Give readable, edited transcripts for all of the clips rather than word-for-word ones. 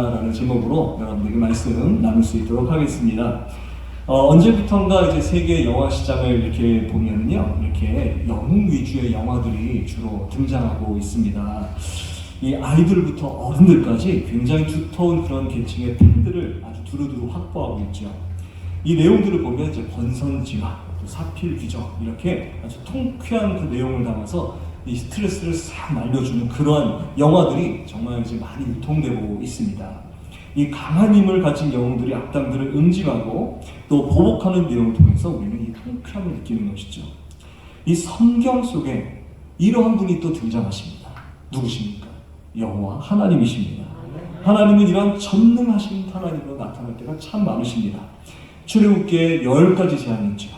라는 제목으로 여러분들에게 말씀 나눌 수 있도록 하겠습니다. 언제부턴가 이제 세계 영화 시장을 이렇게 보면요, 이렇게 영웅 위주의 영화들이 주로 등장하고 있습니다. 이 아이들부터 어른들까지 굉장히 두터운 그런 계층의 팬들을 아주 두루두루 확보하고 있죠. 이 내용들을 보면 이제 권선징악, 또 사필귀정 이렇게 아주 통쾌한 그 내용을 담아서 이 스트레스를 싹 날려주는 그러한 영화들이 정말 이제 많이 유통되고 있습니다. 이 강한 힘을 가진 영웅들이 악당들을 응징하고 또 보복하는 내용을 통해서 우리는 이 통쾌함을 느끼는 것이죠. 이 성경 속에 이러한 분이 또 등장하십니다. 누구십니까? 여호와 하나님이십니다. 하나님은 이런 전능하신 하나님으로 나타날 때가 참 많으십니다. 출애굽기에 10가지 재앙이 있죠.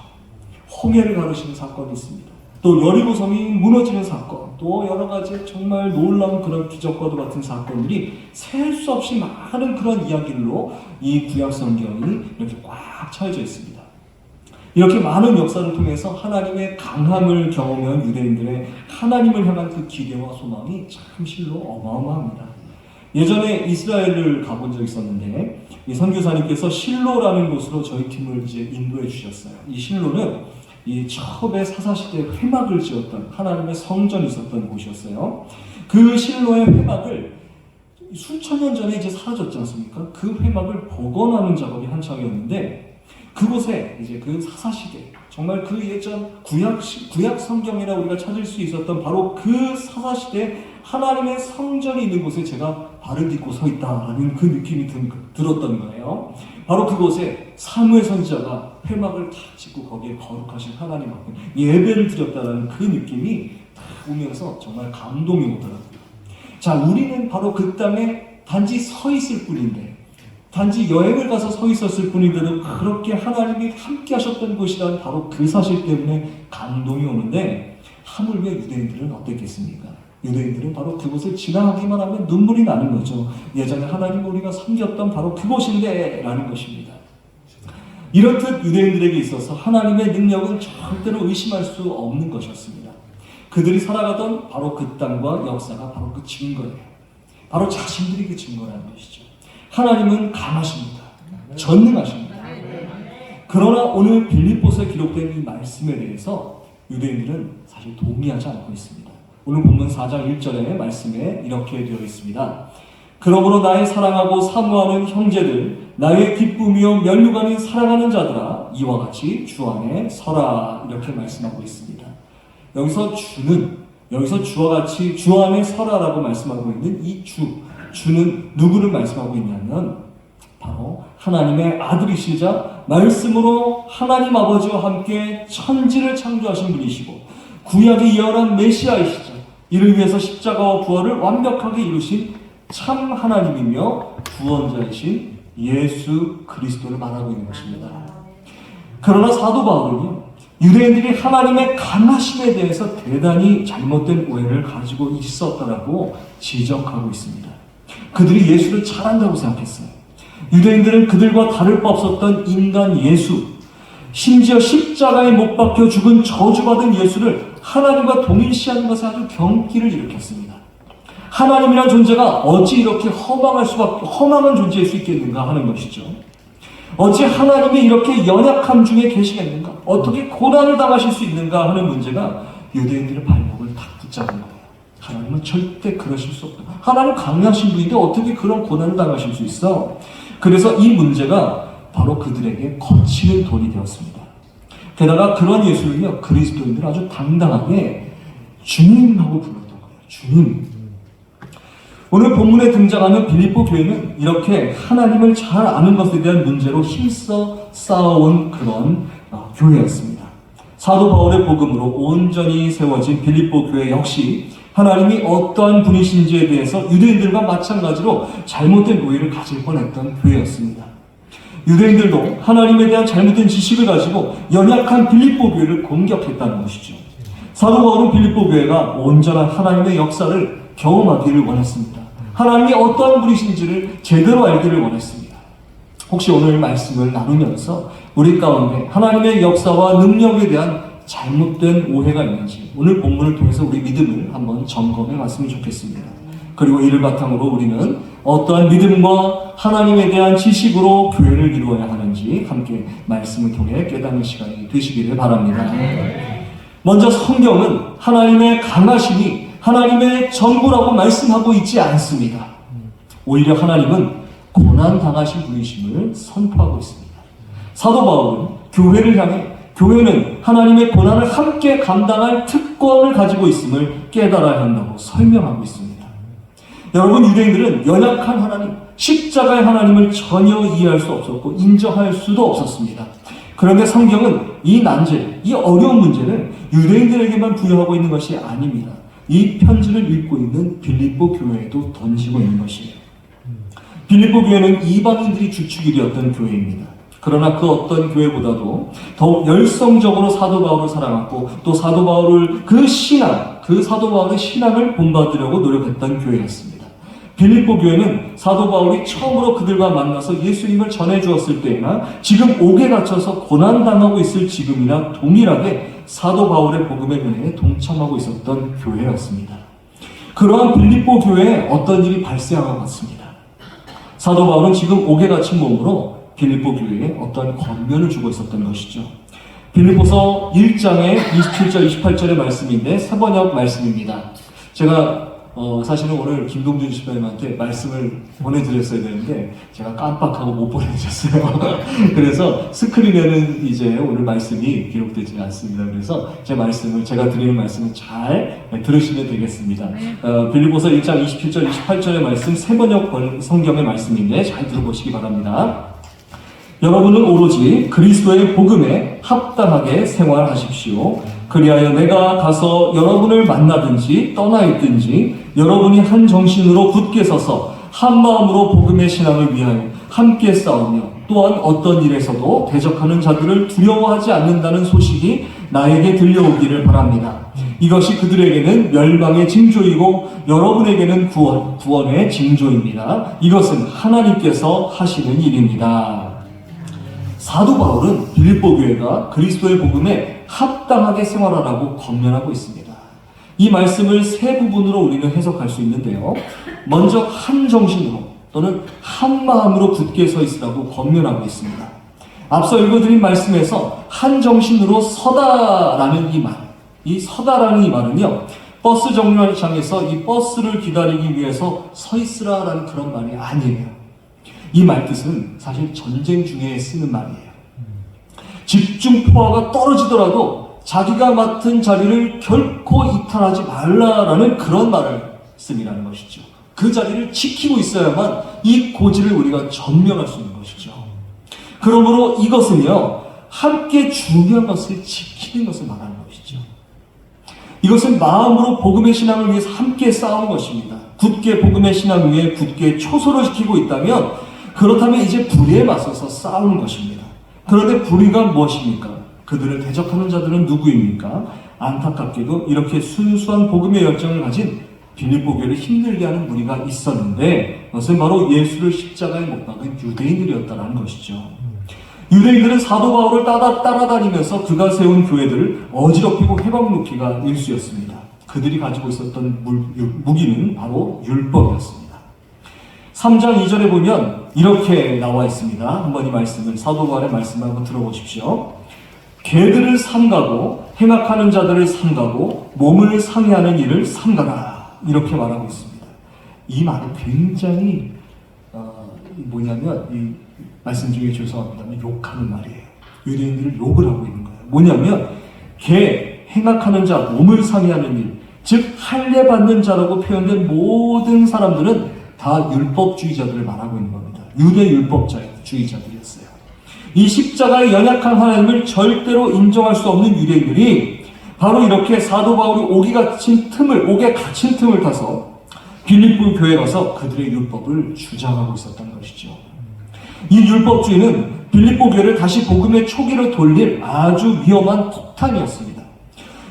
홍해를 가르시는 사건이 있습니다. 또 여리고성이 무너지는 사건, 또 여러 가지 정말 놀라운 그런 기적과도 같은 사건들이 셀 수 없이 많은 그런 이야기들로 이 구약 성경이 이렇게 꽉 차여져 있습니다. 이렇게 많은 역사를 통해서 하나님의 강함을 경험한 유대인들의 하나님을 향한 그 기대와 소망이 참 실로 어마어마합니다. 예전에 이스라엘을 가본 적이 있었는데 이 선교사님께서 실로라는 곳으로 저희 팀을 이제 인도해 주셨어요. 이 실로는 이 처음에 사사시대에 회막을 지었던 하나님의 성전이 있었던 곳이었어요. 그 실로의 회막을 수천 년 전에 이제 사라졌지 않습니까? 그 회막을 복원하는 작업이 한창이었는데 그곳에 이제 그 사사시대, 정말 그 예전 구약 성경이라 우리가 찾을 수 있었던 바로 그 사사시대 하나님의 성전이 있는 곳에 제가 발을 딛고 서 있다라는 그 느낌이 들었던 거예요. 바로 그곳에 사무엘 선지자가 회막을 탁 짓고 거기에 거룩하신 하나님 앞에 예배를 드렸다는 그 느낌이 딱 오면서 정말 감동이 오더라고요. 자, 우리는 바로 그 땅에 단지 서 있을 뿐인데, 단지 여행을 가서 서 있었을 뿐인데도 그렇게 하나님이 함께 하셨던 곳이란 바로 그 사실 때문에 감동이 오는데, 하물며 유대인들은 어땠겠습니까? 유대인들은 바로 그곳을 지나가기만 하면 눈물이 나는 거죠. 예전에 하나님 우리가 섬겼던 바로 그곳인데 라는 것입니다. 이렇듯 유대인들에게 있어서 하나님의 능력은 절대로 의심할 수 없는 것이었습니다. 그들이 살아가던 바로 그 땅과 역사가 바로 그 증거예요. 바로 자신들이 그 증거라는 것이죠. 하나님은 강하십니다. 전능하십니다. 그러나 오늘 빌립보서에 기록된 이 말씀에 대해서 유대인들은 사실 동의하지 않고 있습니다. 오늘 본문 4장 1절의 말씀에 이렇게 되어 있습니다. 그러므로 나의 사랑하고 사모하는 형제들, 나의 기쁨이요 면류관이 사랑하는 자들아, 이와 같이 주 안에 서라, 이렇게 말씀하고 있습니다. 여기서 주와 같이 주 안에 서라라고 말씀하고 있는 이 주는 누구를 말씀하고 있냐면 바로 하나님의 아들이시자 말씀으로 하나님 아버지와 함께 천지를 창조하신 분이시고 구약이 예언한 메시아이시죠. 이를 위해서 십자가와 부활을 완벽하게 이루신 참 하나님이며 구원자이신 예수 그리스도를 말하고 있는 것입니다. 그러나 사도 바울은요, 유대인들이 하나님의 강하심에 대해서 대단히 잘못된 오해를 가지고 있었다라고 지적하고 있습니다. 그들이 예수를 잘한다고 생각했어요. 유대인들은 그들과 다를 바 없었던 인간 예수, 심지어 십자가에 못 박혀 죽은 저주받은 예수를 하나님과 동일시하는 것에 아주 경기를 일으켰습니다. 하나님이란 존재가 어찌 이렇게 허망한 존재일 수 있겠는가 하는 것이죠. 어찌 하나님이 이렇게 연약함 중에 계시겠는가? 어떻게 고난을 당하실 수 있는가 하는 문제가 유대인들의 발목을 탁 붙잡은 거예요. 하나님은 절대 그러실 수 없다. 하나님 강하신 분인데 어떻게 그런 고난을 당하실 수 있어? 그래서 이 문제가 바로 그들에게 거치는 돌이 되었습니다. 게다가 그런 예수를요, 그리스도인들은 아주 당당하게 주님하고 불렀던 거예요. 주님. 오늘 본문에 등장하는 빌립보 교회는 이렇게 하나님을 잘 아는 것에 대한 문제로 힘써 싸워온 그런 교회였습니다. 사도 바울의 복음으로 온전히 세워진 빌립보 교회 역시 하나님이 어떠한 분이신지에 대해서 유대인들과 마찬가지로 잘못된 오해를 가질 뻔했던 교회였습니다. 유대인들도 하나님에 대한 잘못된 지식을 가지고 연약한 빌립보 교회를 공격했다는 것이죠. 사도 바울은 빌립보 교회가 온전한 하나님의 역사를 경험하기를 원했습니다. 하나님이 어떠한 분이신지를 제대로 알기를 원했습니다. 혹시 오늘 말씀을 나누면서 우리 가운데 하나님의 역사와 능력에 대한 잘못된 오해가 있는지 오늘 본문을 통해서 우리 믿음을 한번 점검해 봤으면 좋겠습니다. 그리고 이를 바탕으로 우리는 어떠한 믿음과 하나님에 대한 지식으로 교회를 이루어야 하는지 함께 말씀을 통해 깨닫는 시간이 되시기를 바랍니다. 먼저 성경은 하나님의 강하심이 하나님의 전부라고 말씀하고 있지 않습니다. 오히려 하나님은 고난당하신 분이심을 선포하고 있습니다. 사도 바울은 교회를 향해 교회는 하나님의 고난을 함께 감당할 특권을 가지고 있음을 깨달아야 한다고 설명하고 있습니다. 여러분, 유대인들은 연약한 하나님, 십자가의 하나님을 전혀 이해할 수 없었고 인정할 수도 없었습니다. 그런데 성경은 이 난제, 이 어려운 문제를 유대인들에게만 부여하고 있는 것이 아닙니다. 이 편지를 읽고 있는 빌립보 교회에도 던지고 있는 것이에요. 빌립보 교회는 이방인들이 주축이 되었던 교회입니다. 그러나 그 어떤 교회보다도 더욱 열성적으로 사도 바울을 사랑하고 또 사도 바울을 그 사도 바울의 신앙을 본받으려고 노력했던 교회였습니다. 빌립보 교회는 사도 바울이 처음으로 그들과 만나서 예수님을 전해주었을 때나 지금 옥에 갇혀서 고난당하고 있을 지금이나 동일하게 사도 바울의 복음의 은혜에 동참하고 있었던 교회였습니다. 그러한 빌립보 교회에 어떤 일이 발생한 것 같습니다. 사도 바울은 지금 옥에 갇힌 몸으로 빌립보 교회에 어떠한 권면을 주고 있었던 것이죠. 빌립보서 1장의 27절, 28절의 말씀인데 세번역 말씀입니다. 제가 사실은 오늘 김동준 집사님한테 말씀을 보내드렸어야 되는데 제가 깜빡하고 못 보내드렸어요. 그래서 스크린에는 이제 오늘 말씀이 기록되지 않습니다. 그래서 제가 드리는 말씀을 잘 들으시면 되겠습니다. 빌립보서 1장 27절, 28절의 말씀 세번역 성경의 말씀인데 잘 들어보시기 바랍니다. 여러분은 오로지 그리스도의 복음에 합당하게 생활하십시오. 그리하여 내가 가서 여러분을 만나든지 떠나 있든지 여러분이 한 정신으로 굳게 서서 한 마음으로 복음의 신앙을 위하여 함께 싸우며 또한 어떤 일에서도 대적하는 자들을 두려워하지 않는다는 소식이 나에게 들려오기를 바랍니다. 이것이 그들에게는 멸망의 징조이고 여러분에게는 구원의 징조입니다. 이것은 하나님께서 하시는 일입니다. 사도 바울은 빌립보 교회가 그리스도의 복음에 합당하게 생활하라고 권면하고 있습니다. 이 말씀을 세 부분으로 우리는 해석할 수 있는데요. 먼저 한 정신으로 또는 한 마음으로 굳게 서 있으라고 권면하고 있습니다. 앞서 읽어드린 말씀에서 한 정신으로 서다라는 이 서다라는 이 말은요, 버스 정류장에서 이 버스를 기다리기 위해서 서 있으라라는 그런 말이 아니에요. 이 말뜻은 사실 전쟁 중에 쓰는 말이에요. 집중포화가 떨어지더라도 자기가 맡은 자리를 결코 이탈하지 말라라는 그런 말을 씀이라는 것이죠. 그 자리를 지키고 있어야만 이 고지를 우리가 전면할 수 있는 것이죠. 그러므로 이것은요, 함께 중요한 것을 지키는 것을 말하는 것이죠. 이것은 마음으로 복음의 신앙을 위해서 함께 싸우는 것입니다. 굳게 복음의 신앙 위에 굳게 초소를 지키고 있다면 그렇다면 이제 불의에 맞서서 싸우는 것입니다. 그런데 불의가 무엇입니까? 그들을 대적하는 자들은 누구입니까? 안타깝게도 이렇게 순수한 복음의 열정을 가진 빌립보 교회를 힘들게 하는 무리가 있었는데 그것은 바로 예수를 십자가에 못 박은 유대인들이었다는 것이죠. 유대인들은 사도 바울을 따라다니면서 그가 세운 교회들을 어지럽히고 해방놓기가 일쑤였습니다. 그들이 가지고 있었던 무기는 바로 율법이었습니다. 3장 2절에 보면 이렇게 나와 있습니다. 한번 이 말씀을, 사도 바울의 말씀을 한번 들어보십시오. 개들을 삼가고 행악하는 자들을 삼가고 몸을 상해하는 일을 삼가라, 이렇게 말하고 있습니다. 이 말은 굉장히 이 말씀 중에 죄송합니다만 욕하는 말이에요. 유대인들을 욕을 하고 있는 거예요. 뭐냐면 개, 행악하는 자, 몸을 상해하는 일, 즉 할례받는 자라고 표현된 모든 사람들은 다 율법주의자들을 말하고 있는 겁니다. 유대 율법주의자들이었어요. 이 십자가의 연약한 하나님을 절대로 인정할 수 없는 유대인들이 바로 이렇게 사도 바울이 옥에 갇힌 틈을 타서 빌립보 교회에 가서 그들의 율법을 주장하고 있었던 것이죠. 이 율법주의는 빌립보 교회를 다시 복음의 초기로 돌릴 아주 위험한 폭탄이었습니다.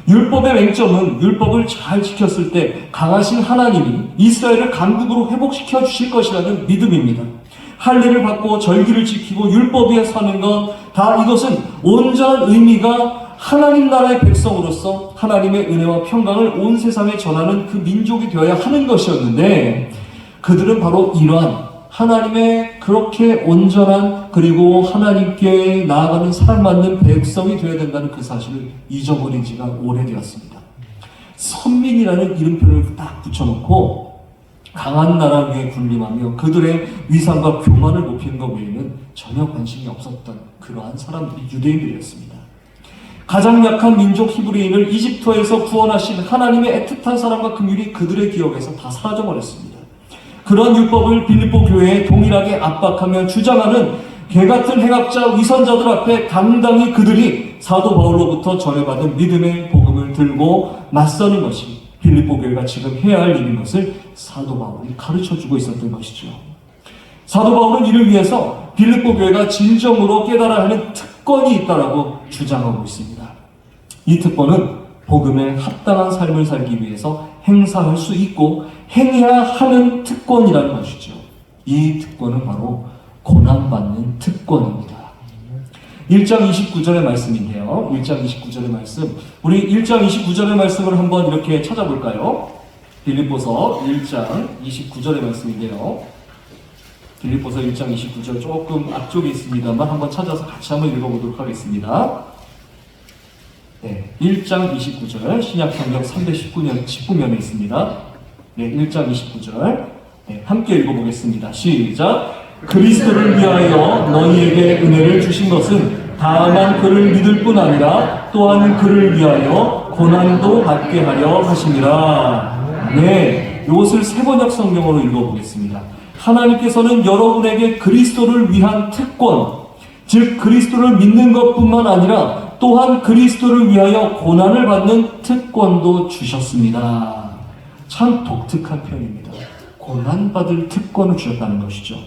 율법의 맹점은 율법을 잘 지켰을 때 강하신 하나님이 이스라엘을 강국으로 회복시켜 주실 것이라는 믿음입니다. 할례를 받고 절기를 지키고 율법 위에 사는 것, 다 이것은 온전한 의미가 하나님 나라의 백성으로서 하나님의 은혜와 평강을 온 세상에 전하는 그 민족이 되어야 하는 것이었는데, 그들은 바로 이러한 하나님의 그렇게 온전한 그리고 하나님께 나아가는 사랑받는 백성이 되어야 된다는 그 사실을 잊어버린 지가 오래되었습니다. 선민이라는 이름표를 딱 붙여놓고 강한 나라 위에 군림하며 그들의 위상과 교만을 높이는 것 외에는 전혀 관심이 없었던 그러한 사람들이 유대인들이었습니다. 가장 약한 민족 히브리인을 이집트에서 구원하신 하나님의 애틋한 사랑과 긍휼이 그들의 기억에서 다 사라져버렸습니다. 그런 율법을 빌립보 교회에 동일하게 압박하며 주장하는 개같은 행악자 위선자들 앞에 당당히 그들이 사도 바울로부터 전해받은 믿음의 복음을 들고 맞서는 것이 빌립보 교회가 지금 해야 할 일인 것을 사도 바울이 가르쳐주고 있었던 것이죠. 사도 바울은 이를 위해서 빌립보 교회가 진정으로 깨달아야 하는 특권이 있다라고 주장하고 있습니다. 이 특권은 복음에 합당한 삶을 살기 위해서 행사할 수 있고 행해야 하는 특권이라는 것이죠. 이 특권은 바로 고난받는 특권입니다. 1장 29절의 말씀인데요. 1장 29절의 말씀. 우리 1장 29절의 말씀을 한번 이렇게 찾아볼까요? 빌립보서 1장 29절의 말씀인데요. 빌립보서 1장 29절 조금 앞쪽에 있습니다만 한번 찾아서 같이 한번 읽어보도록 하겠습니다. 네, 1장 29절 신약성경 319면에 있습니다. 네, 1장 29절 네, 함께 읽어보겠습니다. 시작! 그리스도를 위하여 너희에게 은혜를 주신 것은 다만 그를 믿을 뿐 아니라 또한 그를 위하여 고난도 받게 하려 하심이라. 네, 이것을 세번역 성경으로 읽어보겠습니다. 하나님께서는 여러분에게 그리스도를 위한 특권, 즉 그리스도를 믿는 것뿐만 아니라 또한 그리스도를 위하여 고난을 받는 특권도 주셨습니다. 참 독특한 표현입니다. 고난받을 특권을 주셨다는 것이죠.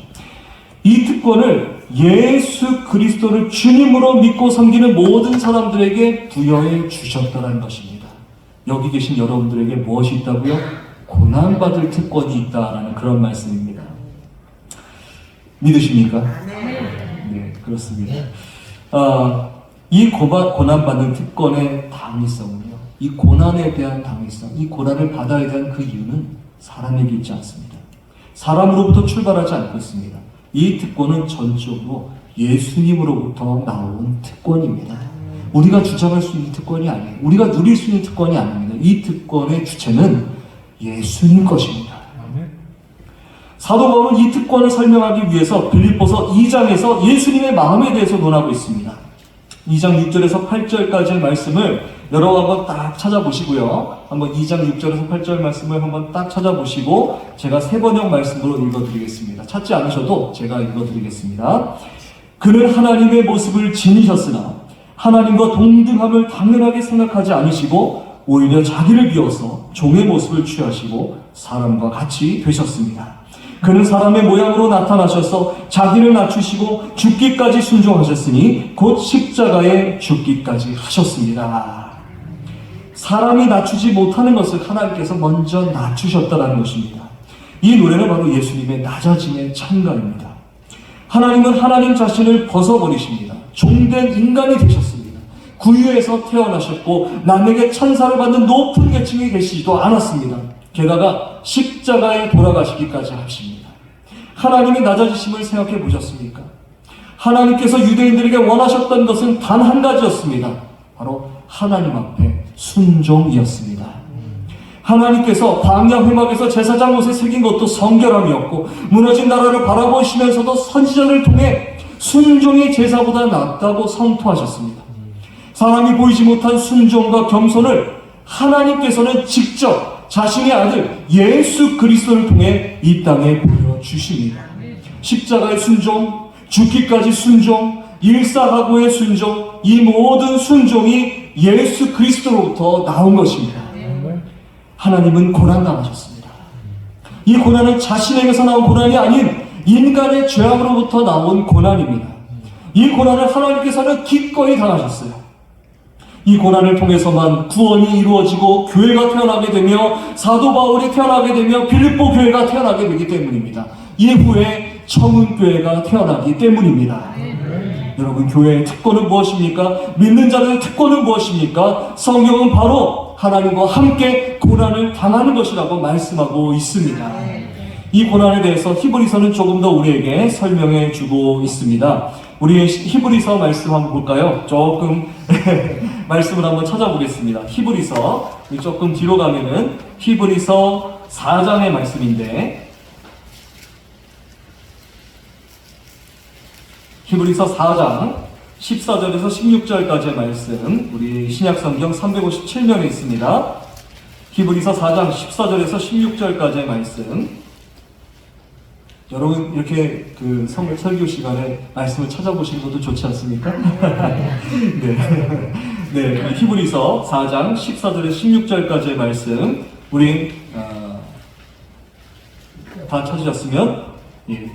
이 특권을 예수 그리스도를 주님으로 믿고 섬기는 모든 사람들에게 부여해 주셨다는 것입니다. 여기 계신 여러분들에게 무엇이 있다고요? 고난받을 특권이 있다라는 그런 말씀입니다. 믿으십니까? 네, 그렇습니다. 이 고난받는 특권의 당위성은요, 이 고난에 대한 당위성, 이 고난을 받아야 되는 그 이유는 사람에게 있지 않습니다. 사람으로부터 출발하지 않고 있습니다. 이 특권은 전적으로 예수님으로부터 나온 특권입니다. 우리가 주장할 수 있는 특권이 아니에요. 우리가 누릴 수 있는 특권이 아닙니다. 이 특권의 주체는 예수님 것입니다. 사도 바울은 이 특권을 설명하기 위해서 빌립보서 2장에서 예수님의 마음에 대해서 논하고 있습니다. 2장 6절에서 8절까지의 말씀을 여러분 한번 딱 찾아보시고요. 한번 2장 6절에서 8절 말씀을 한번 딱 찾아보시고 제가 세번역 말씀으로 읽어드리겠습니다. 찾지 않으셔도 제가 읽어드리겠습니다. 그는 하나님의 모습을 지니셨으나 하나님과 동등함을 당연하게 생각하지 않으시고 오히려 자기를 비워서 종의 모습을 취하시고 사람과 같이 되셨습니다. 그는 사람의 모양으로 나타나셔서 자기를 낮추시고 죽기까지 순종하셨으니 곧 십자가에 죽기까지 하셨습니다. 사람이 낮추지 못하는 것을 하나님께서 먼저 낮추셨다는 것입니다. 이 노래는 바로 예수님의 낮아짐의 찬가입니다. 하나님은 하나님 자신을 벗어버리십니다. 종된 인간이 되셨습니다. 구유에서 태어나셨고 남에게 찬사를 받는 높은 계층에 계시지도 않았습니다. 게다가 십자가에 돌아가시기까지 하십니다. 하나님의 낮아지심을 생각해 보셨습니까? 하나님께서 유대인들에게 원하셨던 것은 단 한 가지였습니다. 바로 하나님 앞에 순종이었습니다. 하나님께서 광야 회막에서 제사장 옷에 새긴 것도 성결함이었고 무너진 나라를 바라보시면서도 선지자를 통해 순종이 제사보다 낫다고 성토하셨습니다. 사람이 보이지 못한 순종과 겸손을 하나님께서는 직접 자신의 아들 예수 그리스도를 통해 이 땅에 보여주십니다. 십자가의 순종, 죽기까지 순종, 일사하고의 순종, 이 모든 순종이 예수 그리스도로부터 나온 것입니다. 하나님은 고난당하셨습니다. 이 고난은 자신에게서 나온 고난이 아닌 인간의 죄악으로부터 나온 고난입니다. 이 고난을 하나님께서는 기꺼이 당하셨어요. 이 고난을 통해서만 구원이 이루어지고 교회가 태어나게 되며 사도 바울이 태어나게 되며 빌립보 교회가 태어나게 되기 때문입니다. 이후에 청운교회가 태어나기 때문입니다. 여러분, 교회의 특권은 무엇입니까? 믿는 자들의 특권은 무엇입니까? 성경은 바로 하나님과 함께 고난을 당하는 것이라고 말씀하고 있습니다. 이 고난에 대해서 히브리서는 조금 더 우리에게 설명해 주고 있습니다. 우리 히브리서 말씀 한번 볼까요? 조금 말씀을 한번 찾아보겠습니다. 히브리서 조금 뒤로 가면은 히브리서 4장의 말씀인데, 히브리서 4장 14절에서 16절까지의 말씀, 우리 신약성경 357면에 있습니다. 히브리서 4장 14절에서 16절까지의 말씀. 여러분, 이렇게 그 설교 시간에 말씀을 찾아보시는 것도 좋지 않습니까? 네. 네, 히브리서 4장 14절에서 16절까지의 말씀, 우리 다 찾으셨으면,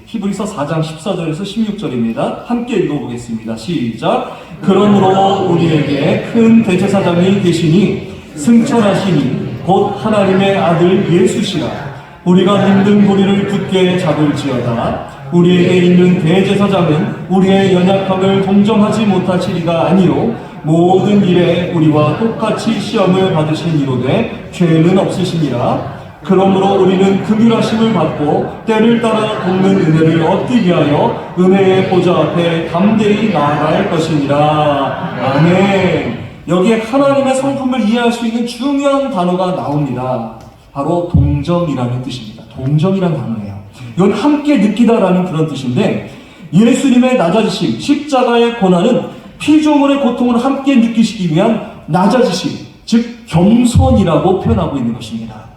히브리서 4장 14절에서 16절입니다. 함께 읽어보겠습니다. 시작. 그러므로 우리에게 큰 대제사장이 계시니 승천하시니 곧 하나님의 아들 예수시라. 우리가 힘든 도리를 굳게 잡을지어다. 우리에게 있는 대제사장은 우리의 연약함을 동정하지 못하시리가 아니요 모든 일에 우리와 똑같이 시험을 받으신 이로되 죄는 없으시니라. 그러므로 우리는 긍휼하심을 받고 때를 따라 돕는 은혜를 얻기 위하여 은혜의 보좌 앞에 담대히 나아갈 것이니라. 아멘. 여기에 하나님의 성품을 이해할 수 있는 중요한 단어가 나옵니다. 바로 동정이라는 뜻입니다. 동정이라는 단어예요. 이건 함께 느끼다라는 그런 뜻인데, 예수님의 낮아지심, 십자가의 고난은 피조물의 고통을 함께 느끼시기 위한 낮아지심, 즉 겸손이라고 표현하고 있는 것입니다.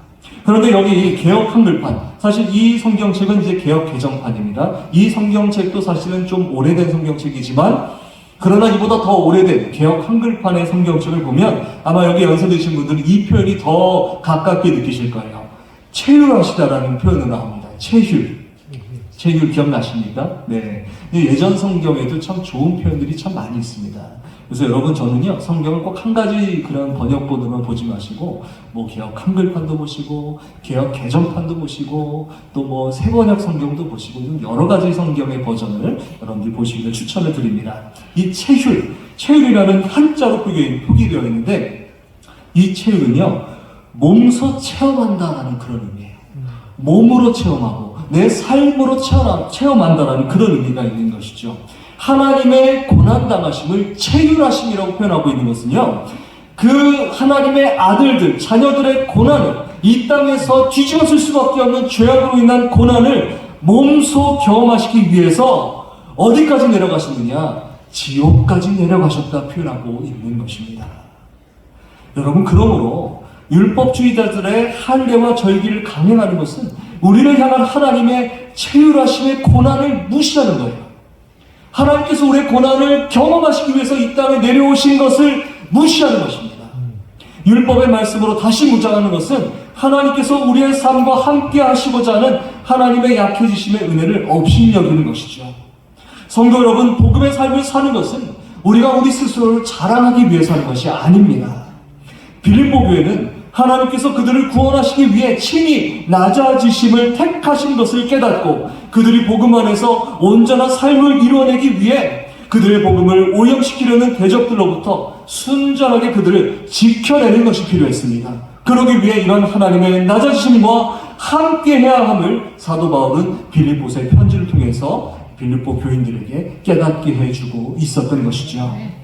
그런데 여기 개역 한글판, 사실 이 성경책은 이제 개역 개정판입니다. 이 성경책도 사실은 좀 오래된 성경책이지만, 그러나 이보다 더 오래된 개역 한글판의 성경책을 보면 아마 여기 연세드신 분들은 이 표현이 더 가깝게 느끼실 거예요. 체휼하시다라는 표현으로 나옵니다. 체휼 기억나십니까? 네. 예전 성경에도 참 좋은 표현들이 참 많이 있습니다. 그래서 여러분, 저는요, 성경을 꼭 한 가지 그런 번역본으로만 보지 마시고, 뭐 개역 한글판도 보시고, 개역 개정판도 보시고, 또 뭐 새번역 성경도 보시고, 여러 가지 성경의 버전을 여러분들이 보시기를 추천을 드립니다. 이 체휼이라는 한자로 표기되어 있는데, 이 체휼은요, 몸소 체험한다라는 그런 의미예요. 몸으로 체험하고 내 삶으로 체험한다라는 그런 의미가 있는 것이죠. 하나님의 고난당하심을 체휼하심이라고 표현하고 있는 것은요, 그 하나님의 아들들, 자녀들의 고난을, 이 땅에서 뒤집어질 수밖에 없는 죄악으로 인한 고난을 몸소 경험하시기 위해서 어디까지 내려가셨느냐? 지옥까지 내려가셨다 표현하고 있는 것입니다. 여러분, 그러므로 율법주의자들의 할례와 절기를 강행하는 것은 우리를 향한 하나님의 체휼하심의 고난을 무시하는 거예요. 하나님께서 우리의 고난을 경험하시기 위해서 이 땅에 내려오신 것을 무시하는 것입니다. 율법의 말씀으로 다시 묵상하는 것은 하나님께서 우리의 삶과 함께 하시고자 하는 하나님의 약해지심의 은혜를 업신여기는 것이죠. 성도 여러분, 복음의 삶을 사는 것은 우리가 우리 스스로를 자랑하기 위해서 하는 것이 아닙니다. 빌립보 교회는 하나님께서 그들을 구원하시기 위해 친히 낮아지심을 택하신 것을 깨닫고 그들이 복음 안에서 온전한 삶을 이루어내기 위해 그들의 복음을 오염시키려는 대적들로부터 순전하게 그들을 지켜내는 것이 필요했습니다. 그러기 위해 이런 하나님의 낮아지심과 함께해야 함을 사도 바울은 빌립보서의 편지를 통해서 빌립보 교인들에게 깨닫게 해주고 있었던 것이죠.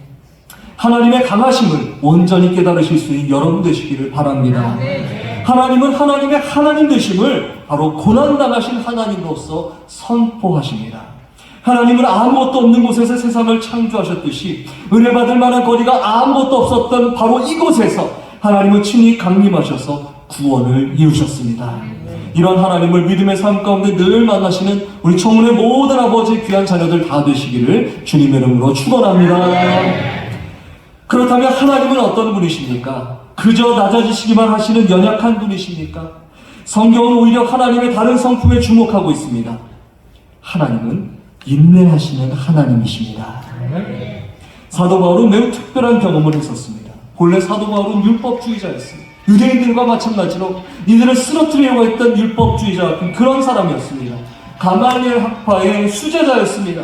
하나님의 강하심을 온전히 깨달으실 수 있는 여러분 되시기를 바랍니다. 하나님은 하나님의 하나님 되심을 바로 고난당하신 하나님으로서 선포하십니다. 하나님은 아무것도 없는 곳에서 세상을 창조하셨듯이 은혜 받을 만한 거리가 아무것도 없었던 바로 이곳에서 하나님은 친히 강림하셔서 구원을 이루셨습니다. 이런 하나님을 믿음의 삶 가운데 늘 만나시는 우리 청문회 모든 아버지의 귀한 자녀들 다 되시기를 주님의 이름으로 축원합니다. 그렇다면 하나님은 어떤 분이십니까? 그저 낮아지시기만 하시는 연약한 분이십니까? 성경은 오히려 하나님의 다른 성품에 주목하고 있습니다. 하나님은 인내하시는 하나님이십니다. 사도 바울은 매우 특별한 경험을 했었습니다. 본래 사도 바울은 율법주의자였습니다. 유대인들과 마찬가지로 이들을 쓰러뜨리려고 했던 율법주의자 같은 그런 사람이었습니다. 가말리엘 학파의 수제자였습니다.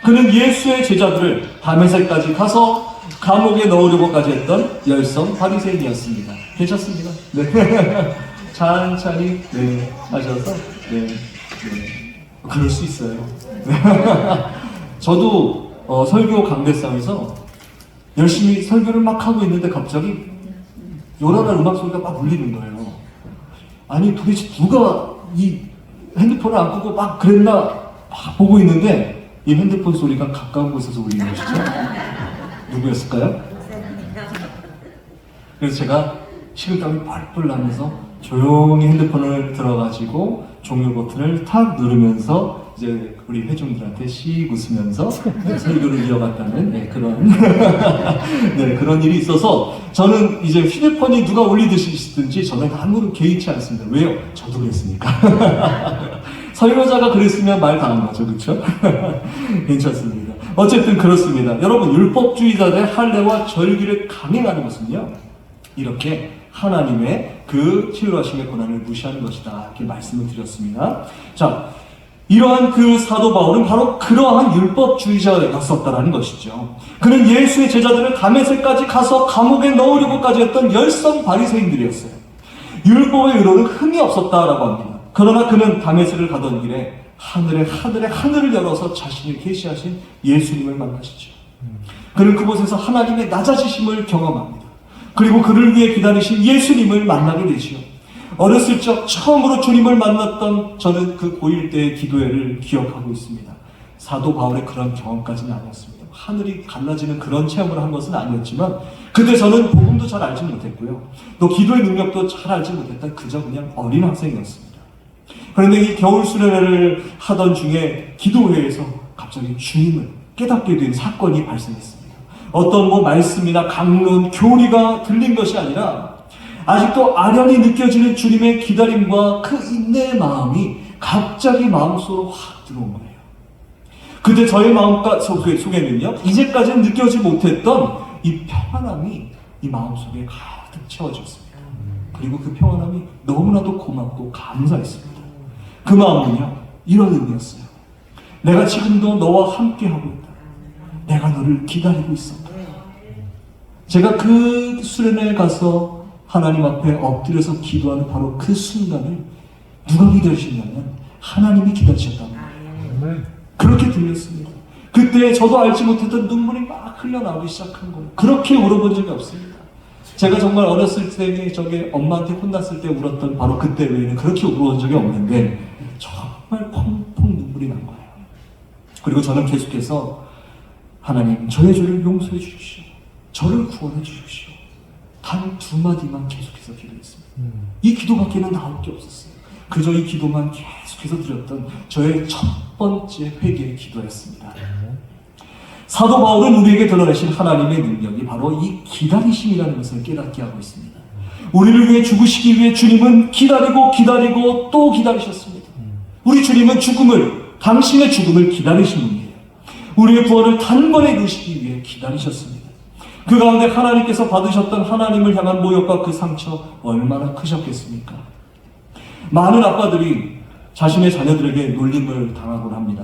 그는 예수의 제자들을 다메섹까지 가서 감옥에 넣으려고까지 했던 열성 바리새인이었습니다. 괜찮습니다. 네. 찬찬히 네, 하셔서 네. 그럴 수 있어요. 저도 설교 강대상에서 열심히 설교를 막 하고 있는데 갑자기 요란한 음악 소리가 막 울리는 거예요. 아니 도대체 누가 이 핸드폰을 안 끄고 막 그랬나 막 보고 있는데 이 핸드폰 소리가 가까운 곳에서 울리는 것이죠. 누구였을까요? 그래서 제가 식은땀이 펄펄 나면서 조용히 핸드폰을 들어가지고 종료 버튼을 탁 누르면서 이제 우리 회중들한테 씩 웃으면서 설교를 이어갔다는 네, 그런 네, 그런 일이 있어서 저는 이제 휴대폰이 누가 울리듯이 저는 아무런 개의치 않습니다. 왜요? 저도 그랬으니까. 설교자가 그랬으면 말 다 한 거죠, 그렇죠? 괜찮습니다. 어쨌든 그렇습니다. 여러분 율법주의자들의 할례와 절기를 강행하는 것은요, 이렇게 하나님의 그 치유하심의 권한을 무시하는 것이다. 이렇게 말씀을 드렸습니다. 자, 이러한 그 사도 바울은 바로 그러한 율법주의자였었다라는 것이죠. 그는 예수의 제자들을 다메섹까지 가서 감옥에 넣으려고까지 했던 열성 바리새인들이었어요. 율법의 의로는 흠이 없었다라고 합니다. 그러나 그는 다메섹을 가던 길에 하늘을 열어서 자신을 계시하신 예수님을 만나시죠. 그는 그곳에서 하나님의 낮아지심을 경험합니다. 그리고 그를 위해 기다리신 예수님을 만나게 되지요. 어렸을 적 처음으로 주님을 만났던 저는 그 고1 때의 기도회를 기억하고 있습니다. 사도 바울의 그런 경험까지는 아니었습니다. 하늘이 갈라지는 그런 체험을 한 것은 아니었지만 그때 저는 복음도 잘 알지 못했고요. 또 기도의 능력도 잘 알지 못했던 그저 그냥 어린 학생이었습니다. 그런데 이 겨울 수련회를 하던 중에 기도회에서 갑자기 주님을 깨닫게 된 사건이 발생했습니다. 어떤 말씀이나 강론, 교리가 들린 것이 아니라 아직도 아련히 느껴지는 주님의 기다림과 그 인내의 마음이 갑자기 마음속으로 확 들어온 거예요. 그때 저의 마음 속에는요, 이제까지는 느껴지지 못했던 이 평안함이 이 마음속에 가득 채워졌습니다. 그리고 그 평안함이 너무나도 고맙고 감사했습니다. 그 마음은요, 이런 의미였어요. 내가 지금도 너와 함께하고 있다. 내가 너를 기다리고 있었다. 제가 그 수련회에 가서 하나님 앞에 엎드려서 기도하는 바로 그 순간을 누가 기다리셨냐면 하나님이 기다리셨답니다. 그렇게 들렸습니다. 그때 저도 알지 못했던 눈물이 막 흘러나오기 시작한 거예요. 그렇게 울어본 적이 없습니다. 제가 정말 어렸을 때 저게 엄마한테 혼났을 때 울었던 바로 그때 외에는 그렇게 울어본 적이 없는데 정말 펑펑 눈물이 난 거예요. 그리고 저는 계속해서 하나님 저의 죄를 용서해 주십시오. 저를 구원해 주십시오. 단 두 마디만 계속해서 기도했습니다. 이 기도밖에는 나올 게 없었어요. 그저 이 기도만 계속해서 드렸던 저의 첫 번째 회개의 기도였습니다. 사도 바울은 우리에게 드러내신 하나님의 능력이 바로 이 기다리심이라는 것을 깨닫게 하고 있습니다. 우리를 위해 죽으시기 위해 주님은 기다리고 또 기다리셨습니다. 우리 주님은 당신의 죽음을 기다리신 분이에요. 우리의 구원을 단번에 이루시기 위해 기다리셨습니다. 그 가운데 하나님께서 받으셨던 하나님을 향한 모욕과 그 상처 얼마나 크셨겠습니까? 많은 아빠들이 자신의 자녀들에게 놀림을 당하곤 합니다.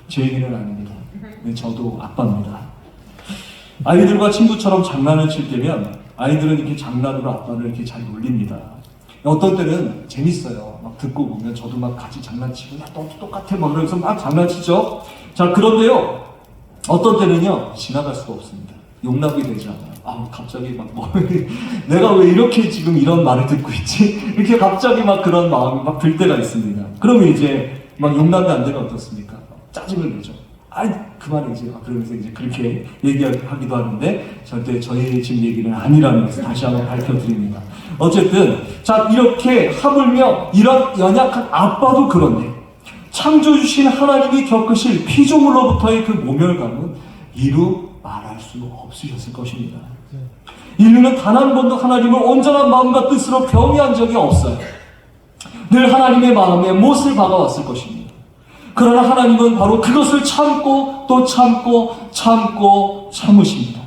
제 얘기는 아닙니다. 네, 저도 아빠입니다. 아이들과 친구처럼 장난을 칠 때면 아이들은 이렇게 장난으로 아빠를 이렇게 잘 놀립니다. 어떤 때는 재밌어요. 막 듣고 보면 저도 막 같이 장난치고 야 너도 똑같아 막 그러면서 막 장난치죠. 자, 그런데요 어떤 때는요 지나갈 수가 없습니다. 용납이 되지 않아요. 갑자기 막 내가 왜 이렇게 지금 이런 말을 듣고 있지? 이렇게 갑자기 막 그런 마음이 막 들 때가 있습니다. 그러면 이제 막 용납이 안 되면 어떻습니까? 짜증을 내죠. 그만해 이제 그러면서 이제 그렇게 얘기하기도 하는데 절대 저희 집 얘기는 아니라는 것을 다시 한번 밝혀드립니다. 어쨌든 자 이렇게 하물며 이런 연약한 아빠도 그런데 창조주신 하나님이 겪으실 피조물로부터의 그 모멸감은 이루 말할 수 없으셨을 것입니다. 인류는 단 한 번도 하나님을 온전한 마음과 뜻으로 경외한 적이 없어요. 늘 하나님의 마음에 못을 박아왔을 것입니다. 그러나 하나님은 바로 그것을 참고 또 참고 참으십니다.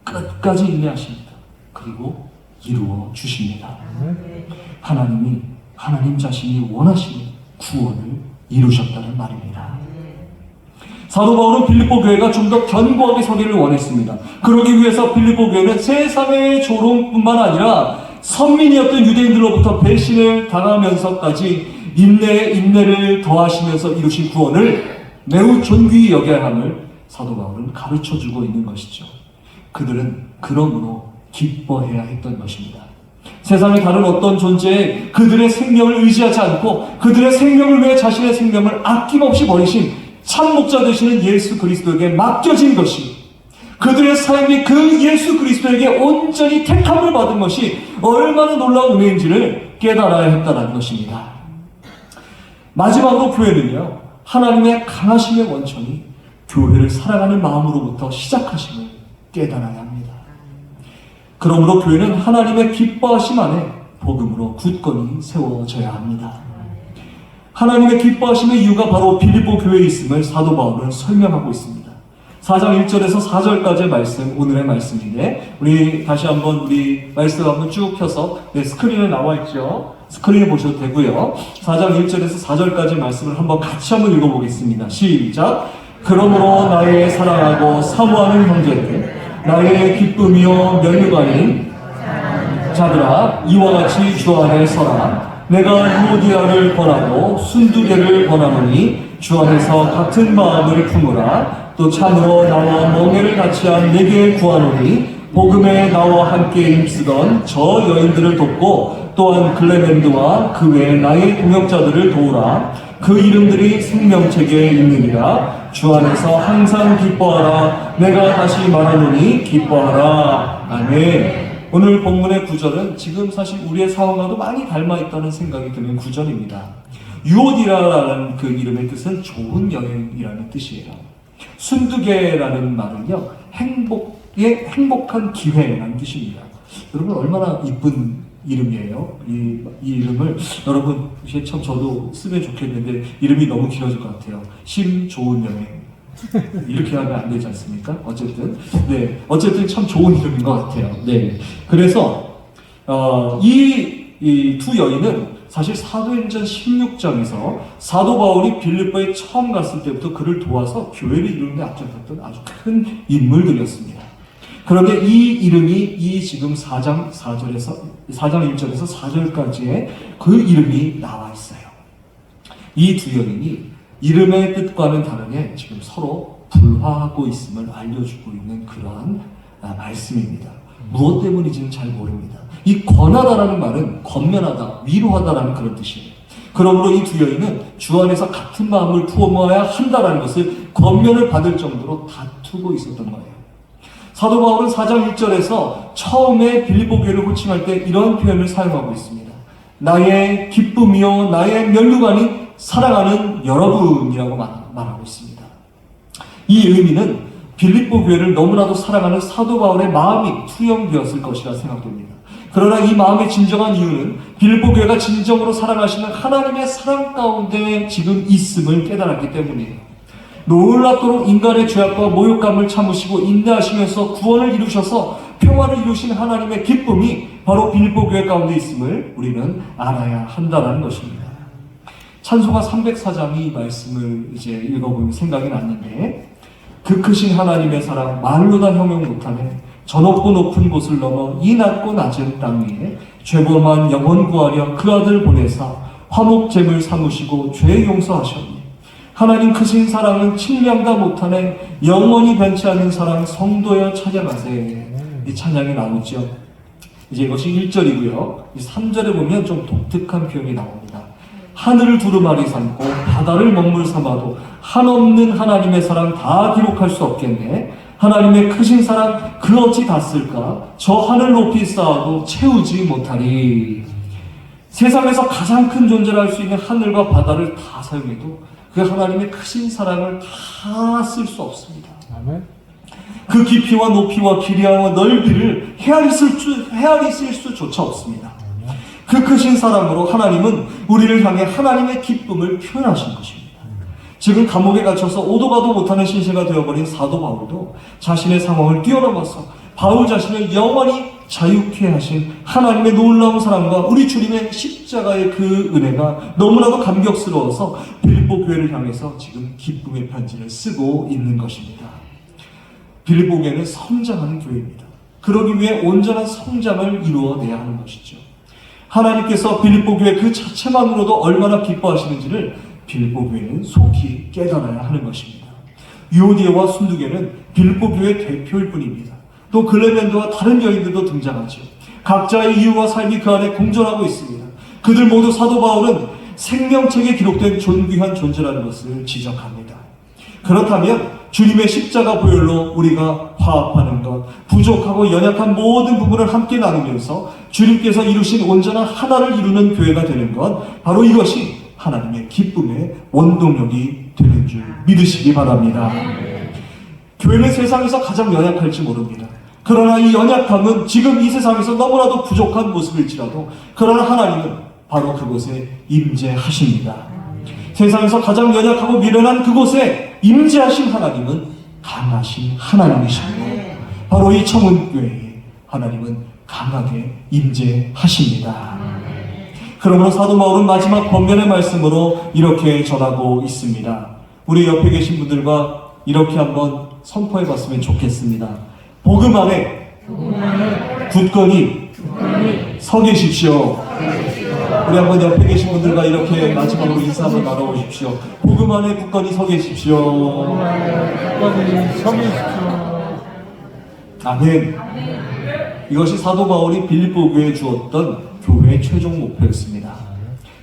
끝까지 인내하십니다. 그리고 이루어 주십니다. 하나님이 하나님 자신이 원하시는 구원을 이루셨다는 말입니다. 사도 바울은 빌립보 교회가 좀 더 견고하게 서기를 원했습니다. 그러기 위해서 빌립보 교회는 세상의 조롱뿐만 아니라 선민이었던 유대인들로부터 배신을 당하면서까지 인내에 인내를 더하시면서 이루신 구원을 매우 존귀히 여겨야 함을 사도 바울은 가르쳐주고 있는 것이죠. 그들은 그러므로 기뻐해야 했던 것입니다. 세상의 다른 어떤 존재에 그들의 생명을 의지하지 않고 그들의 생명을 위해 자신의 생명을 아낌없이 버리신 참 목자 되시는 예수 그리스도에게 맡겨진 것이, 그들의 삶이 그 예수 그리스도에게 온전히 택함을 받은 것이 얼마나 놀라운 은혜인지를 깨달아야 했다는 것입니다. 마지막으로 교회는요, 하나님의 강하심의 원천이 교회를 사랑하는 마음으로부터 시작하심을 깨달아야 합니다. 그러므로 교회는 하나님의 기뻐하심 안에 복음으로 굳건히 세워져야 합니다. 하나님의 기뻐하심의 이유가 바로 빌립보 교회에 있음을 사도 바울은 설명하고 있습니다. 4장 1절에서 4절까지의 말씀, 오늘의 말씀인데, 우리 다시 한번 우리 말씀 한번 쭉 펴서, 스크린에 나와 있죠. 스크린에 보셔도 되고요. 4장 1절에서 4절까지 말씀을 한번 같이 한번 읽어보겠습니다. 시작. 그러므로 나의 사랑하고 사모하는 형제들, 나의 기쁨이요 면류관인 자들아, 이와 같이 주 안에 서라. 내가 유오디아를 권하고 순두개를 권하노니 주 안에서 같은 마음을 품으라. 또 참으로 나와 멍에를 같이 한 내게 구하노니 복음에 나와 함께 힘쓰던 저 여인들을 돕고 또한 클레멘드와 그 외 나의 동역자들을 도우라. 그 이름들이 생명책에 있느니라. 주 안에서 항상 기뻐하라. 내가 다시 말하노니 기뻐하라. 아멘. 오늘 본문의 구절은 지금 사실 우리의 상황과도 많이 닮아있다는 생각이 드는 구절입니다. 유오디라라는 그 이름의 뜻은 좋은 여행이라는 뜻이에요. 순두개라는 말은요, 행복한 기회라는 뜻입니다. 여러분, 얼마나 이쁜 이름이에요. 이 이름을 여러분 참 저도 쓰면 좋겠는데 이름이 너무 길어질 것 같아요. 심 좋은 여행 이렇게 하면 안 되지 않습니까? 어쨌든 참 좋은 이름인 것 같아요. 네, 그래서 이 두 여인은 사실 사도행전 16장에서 사도 바울이 빌립보에 처음 갔을 때부터 그를 도와서 교회를 이루는 데 앞장섰던 아주 큰 인물들이었습니다. 그런데 이 이름이 이 지금 4장 1절에서 4절까지의 그 이름이 나와 있어요. 이 두 여인이 이름의 뜻과는 다르게 지금 서로 불화하고 있음을 알려주고 있는 그러한 말씀입니다. 무엇 때문인지는 잘 모릅니다. 이 권하다라는 말은 권면하다, 위로하다라는 그런 뜻이에요. 그러므로 이 두 여인은 주 안에서 같은 마음을 품어야 한다라는 것을 권면을 받을 정도로 다투고 있었던 거예요. 사도 바울은 4장 1절에서 처음에 빌립보 교회를 호칭할 때 이런 표현을 사용하고 있습니다. 나의 기쁨이요 나의 면류관이 사랑하는 여러분이라고 말하고 있습니다. 이 의미는 빌립보 교회를 너무나도 사랑하는 사도 바울의 마음이 투영되었을 것이라 생각됩니다. 그러나 이 마음의 진정한 이유는 빌립보 교회가 진정으로 사랑하시는 하나님의 사랑 가운데 지금 있음을 깨달았기 때문이에요. 놀랍도록 인간의 죄악과 모욕감을 참으시고 인내하시면서 구원을 이루셔서 평화를 이루신 하나님의 기쁨이 바로 빌립보 교회 가운데 있음을 우리는 알아야 한다는 것입니다. 찬송가 304장이 이 말씀을 이제 읽어보면 생각이 났는데, 그 크신 하나님의 사랑 말로 다 형용 못하네. 저 높고 높은 곳을 넘어 이 낮고 낮은 땅 위에 죄범한 영혼 구하려 그 아들 보내사 화목제물 삼으시고 죄 용서하셨네. 하나님 크신 사랑은 측량다 못하네. 영원히 변치 않는 사랑 성도여 찬양하세. 이 찬양이 나오죠. 이제 이것이 1절이고요. 3절에 보면 좀 독특한 표현이 나옵니다. 하늘을 두루마리 삼고 바다를 먹물 삼아도 한없는 하나님의 사랑 다 기록할 수 없겠네. 하나님의 크신 사랑 그 어찌 다 쓸까? 저 하늘 높이 쌓아도 채우지 못하리. 세상에서 가장 큰 존재를 할 수 있는 하늘과 바다를 다 사용해도 그 하나님의 크신 사랑을 다 쓸 수 없습니다. 아멘. 그 깊이와 높이와 길이와 넓이를 헤아리 쓸 수조차 없습니다. 그 크신 사랑으로 하나님은 우리를 향해 하나님의 기쁨을 표현하신 것입니다. 지금 감옥에 갇혀서 오도 가도 못하는 신세가 되어버린 사도 바울도 자신의 상황을 뛰어넘어서 바울 자신을 영원히 자유케 하신 하나님의 놀라운 사랑과 우리 주님의 십자가의 그 은혜가 너무나도 감격스러워서 빌립보 교회를 향해서 지금 기쁨의 편지를 쓰고 있는 것입니다. 빌립보 교회는 성장하는 교회입니다. 그러기 위해 온전한 성장을 이루어내야 하는 것이죠. 하나님께서 빌립보 교회 그 자체만으로도 얼마나 기뻐하시는지를 빌립보 교회는 속히 깨달아야 하는 것입니다. 유오디아와 순두계는 빌립보 교회의 대표일 뿐입니다. 또 글레멘드와 다른 여인들도 등장하죠. 각자의 이유와 삶이 그 안에 공존하고 있습니다. 그들 모두 사도 바울은 생명책에 기록된 존귀한 존재라는 것을 지적합니다. 그렇다면 주님의 십자가 보혈로 우리가 화합하는 것, 부족하고 연약한 모든 부분을 함께 나누면서 주님께서 이루신 온전한 하나를 이루는 교회가 되는 것, 바로 이것이 하나님의 기쁨의 원동력이 되는 줄 믿으시기 바랍니다. 교회는 세상에서 가장 연약할지 모릅니다. 그러나 이 연약함은 지금 이 세상에서 너무나도 부족한 모습일지라도 그러나 하나님은 바로 그곳에 임재하십니다. 세상에서 가장 연약하고 미련한 그곳에 임재하신 하나님은 강하신 하나님이시고 바로 이 청운교회에 하나님은 강하게 임재하십니다. 그러므로 사도 바울은 마지막 번면의 말씀으로 이렇게 전하고 있습니다. 우리 옆에 계신 분들과 이렇게 한번 선포해 봤으면 좋겠습니다. 복음 안에 굳건히 서 계십시오. 우리 한번 옆에 계신 분들과 이렇게 마지막으로 인사 한번 나눠보십시오. 복음 안에 굳건히 서 계십시오. 아멘. 이것이 사도 바울이 빌립보 교회에 주었던 교회의 최종 목표였습니다.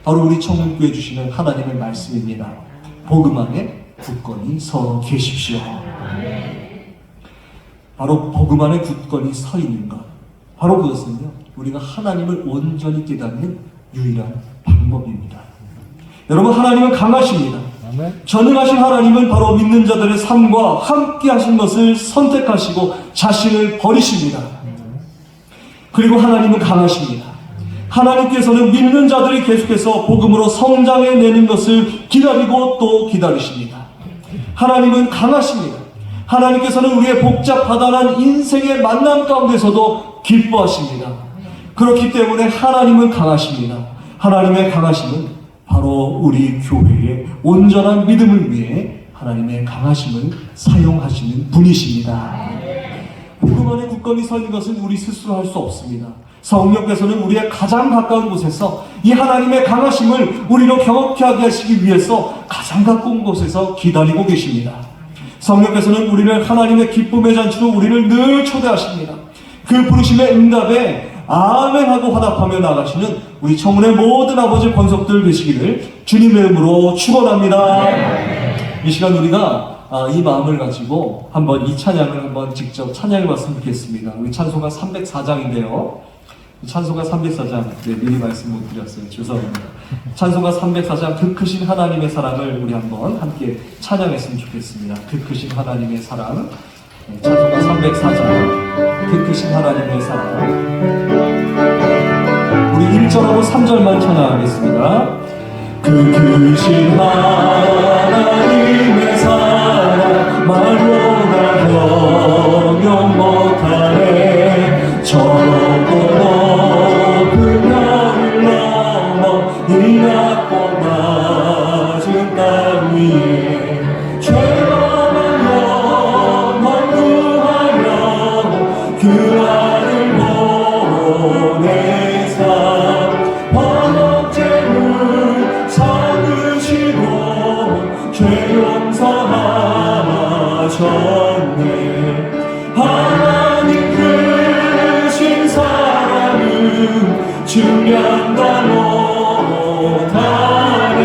바로 우리 청운교회 주시는 하나님의 말씀입니다. 복음 안에 굳건히 서 계십시오. 바로 복음 안에 굳건히 서 있는 것, 바로 그것은요, 우리가 하나님을 온전히 깨닫는 유일한 방법입니다. 여러분, 하나님은 강하십니다. 전능하신 하나님은 바로 믿는 자들의 삶과 함께 하신 것을 선택하시고 자신을 버리십니다. 그리고 하나님은 강하십니다. 하나님께서는 믿는 자들이 계속해서 복음으로 성장해내는 것을 기다리고 또 기다리십니다. 하나님은 강하십니다. 하나님께서는 우리의 복잡하다는 인생의 만남 가운데서도 기뻐하십니다. 그렇기 때문에 하나님은 강하십니다. 하나님의 강하심은 바로 우리 교회의 온전한 믿음을 위해 하나님의 강하심을 사용하시는 분이십니다. 복음 안에 굳건히 서 있는 것은 우리 스스로 할 수 없습니다. 성령께서는 우리의 가장 가까운 곳에서 이 하나님의 강하심을 우리로 경험케 하게 하시기 위해서 가장 가까운 곳에서 기다리고 계십니다. 성령께서는 우리를 하나님의 기쁨의 잔치로 우리를 늘 초대하십니다. 그 부르심의 응답에 아멘하고 화답하며 나가시는 우리 청운의 모든 아버지 권속들 되시기를 주님의 이름으로 축원합니다. 이 시간 우리가 이 마음을 가지고 한번 이 찬양을 한번 직접 찬양해 봤으면 좋겠습니다. 우리 찬송가 304장인데요. 찬송가 304장, 미리 말씀 못 드렸어요. 죄송합니다. 찬송가 304장, 그 크신 하나님의 사랑을 우리 한번 함께 찬양했으면 좋겠습니다. 그 크신 하나님의 사랑. 찬송가 304장, 그 크신 하나님의 사랑. 우리 1절하고 3절만 찬양하겠습니다. 그 크신 하나님의 사랑, 말로나 형용 못하네. 저렇고 높은 하늘 넘어 이 낮고 낮은 땅 위에 죄범한 영혼 구하려 그 아들 보내사 번옥제물 사으시고 죄 용서하셨네. 하나님 크신 사랑은 증량다 못하네.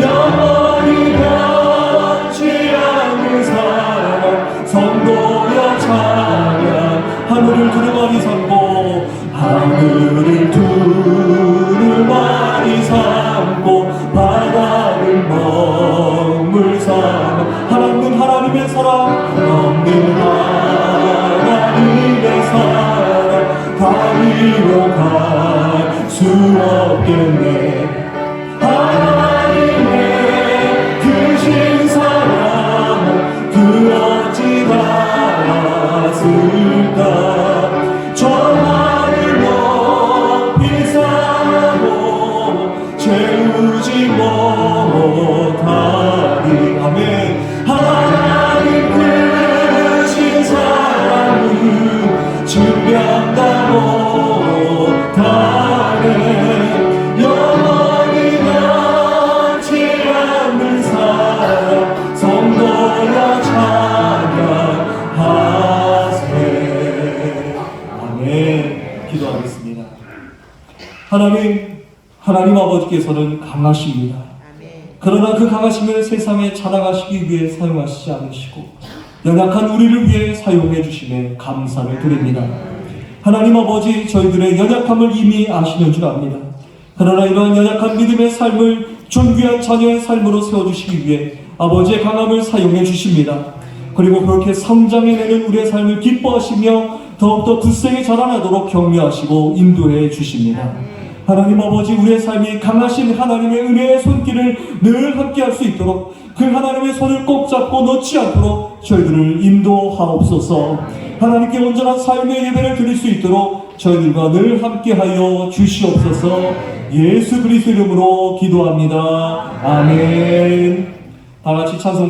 영원히 변치 않는 사랑 성도여 찬양. 하늘을 두루마리 삼고 하늘을 두루마리 삼고 바다를 먹물 삼아 하나님은 하나님의 사랑 없는 하나님의 사랑 다리로 갈 수 없겠네. 하나님의 크신 사랑 그 어찌 닿았을까. 아버지께서는 강하십니다. 그러나 그 강하심을 세상에 자랑하시기 위해 사용하시지 않으시고 연약한 우리를 위해 사용해 주심에 감사를 드립니다. 하나님 아버지, 저희들의 연약함을 이미 아시는 줄 압니다. 그러나 이러한 연약한 믿음의 삶을 존귀한 자녀의 삶으로 세워주시기 위해 아버지의 강함을 사용해 주십니다. 그리고 그렇게 성장해내는 우리의 삶을 기뻐하시며 더욱더 굳세게 자라나도록 격려하시고 인도해 주십니다. 하나님 아버지, 우리의 삶이 강하신 하나님의 은혜의 손길을 늘 함께할 수 있도록 그 하나님의 손을 꼭 잡고 놓지 않도록 저희들을 인도하옵소서. 하나님께 온전한 삶의 예배를 드릴 수 있도록 저희들과 늘 함께하여 주시옵소서. 예수 그리스도 이름으로 기도합니다. 아멘. 다 같이 찬송